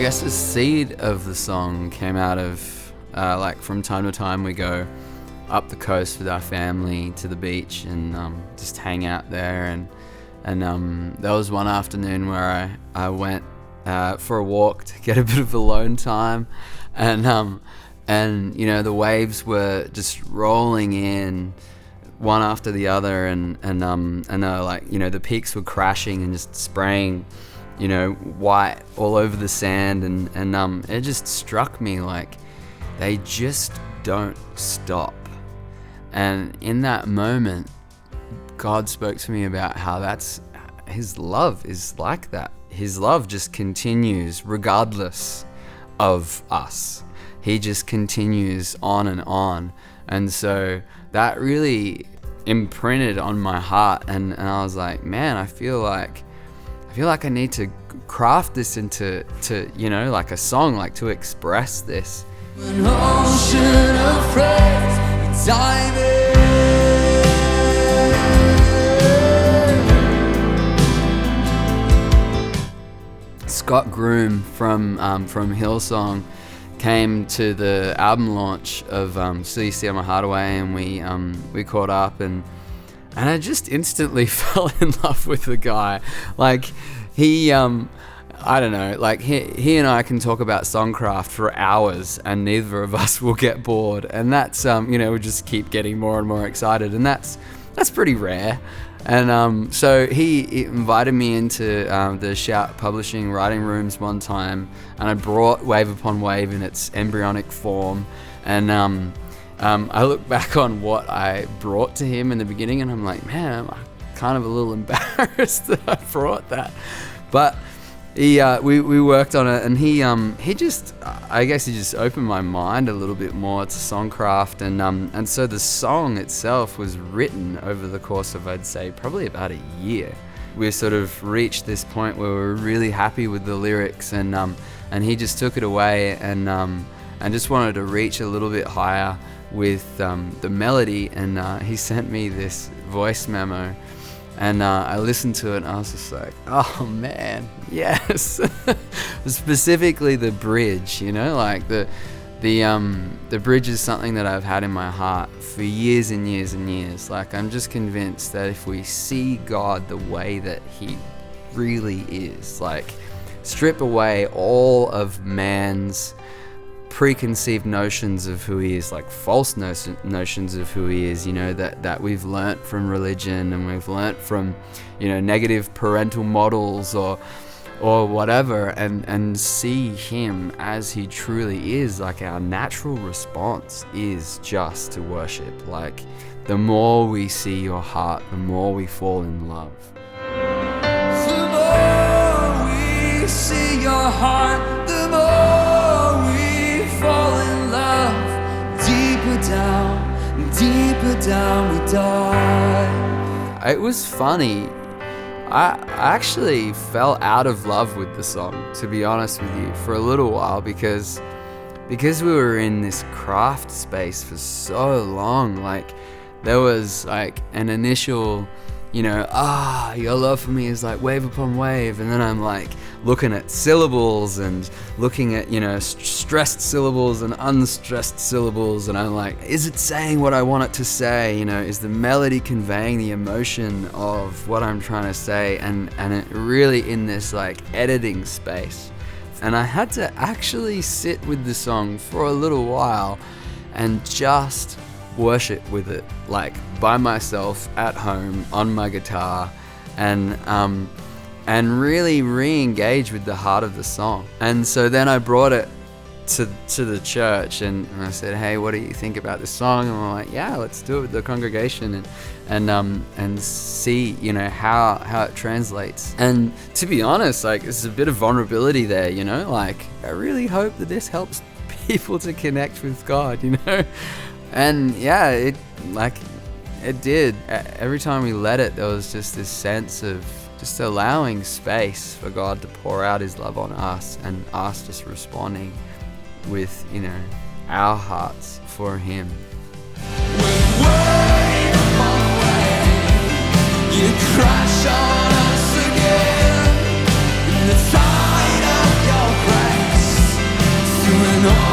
guess the seed of the song came out of, like from time to time we go up the coast with our family to the beach and just hang out there. And there was one afternoon where I went for a walk to get a bit of alone time. And you know, the waves were just rolling in one after the other, and like, you know, the peaks were crashing and just spraying, you know, white all over the sand, and it just struck me like they just don't stop. And in that moment, God spoke to me about how that's His love is like that. His love just continues regardless of us. He just continues on and on. And so that really imprinted on my heart, and I was like, man, I feel like I need to craft this into you know, like a song, like to express this. An ocean of praise, dive in. Scott Groom from Hillsong came to the album launch of Still You Steal My Heart Away, and we caught up, and I just instantly fell in love with the guy. Like, he I don't know, like he and I can talk about songcraft for hours and neither of us will get bored, and that's you know, we just keep getting more and more excited, and that's pretty rare. And so he invited me into the Shout Publishing writing rooms one time, and I brought Wave Upon Wave in its embryonic form. And I look back on what I brought to him in the beginning, and I'm like, man, I'm kind of a little embarrassed that I brought that. But we worked on it, and he just, I guess he just opened my mind a little bit more to songcraft, and so the song itself was written over the course of, I'd say, probably about a year. We sort of reached this point where we were really happy with the lyrics, and he just took it away and just wanted to reach a little bit higher with the melody, and he sent me this voice memo. And I listened to it, and I was just like, oh man, yes. Specifically the bridge, you know, like the bridge is something that I've had in my heart for years and years and years. Like, I'm just convinced that if we see God the way that He really is, like, strip away all of man's preconceived notions of who He is, like false notions of who He is, you know, that we've learnt from religion, and we've learnt from, you know, negative parental models or whatever, and see Him as He truly is. Like, our natural response is just to worship. Like, the more we see your heart, the more we fall in love. The more we see your heart, the more we fall in love. Deeper down we dive. It was funny. I actually fell out of love with the song, to be honest with you, for a little while, because we were in this craft space for so long. Like, there was like an initial, you know, your love for me is like wave upon wave, and then I'm like looking at syllables and looking at, you know, stressed syllables and unstressed syllables, and I'm like, is it saying what I want it to say? You know, is the melody conveying the emotion of what I'm trying to say? And it really in this like editing space, and I had to actually sit with the song for a little while and just worship with it, like by myself at home on my guitar, and really re-engage with the heart of the song. And so then I brought it to the church, and I said, hey, what do you think about this song? And I'm like, yeah, let's do it with the congregation and see, you know, how it translates. And to be honest, like, there's a bit of vulnerability there, you know, like, I really hope that this helps people to connect with God, you know. And yeah, it did. Every time we let it, there was just this sense of just allowing space for God to pour out His love on us, and us just responding with, you know, our hearts for Him. Wave upon wave, you crash on us again in the tide of your grace. know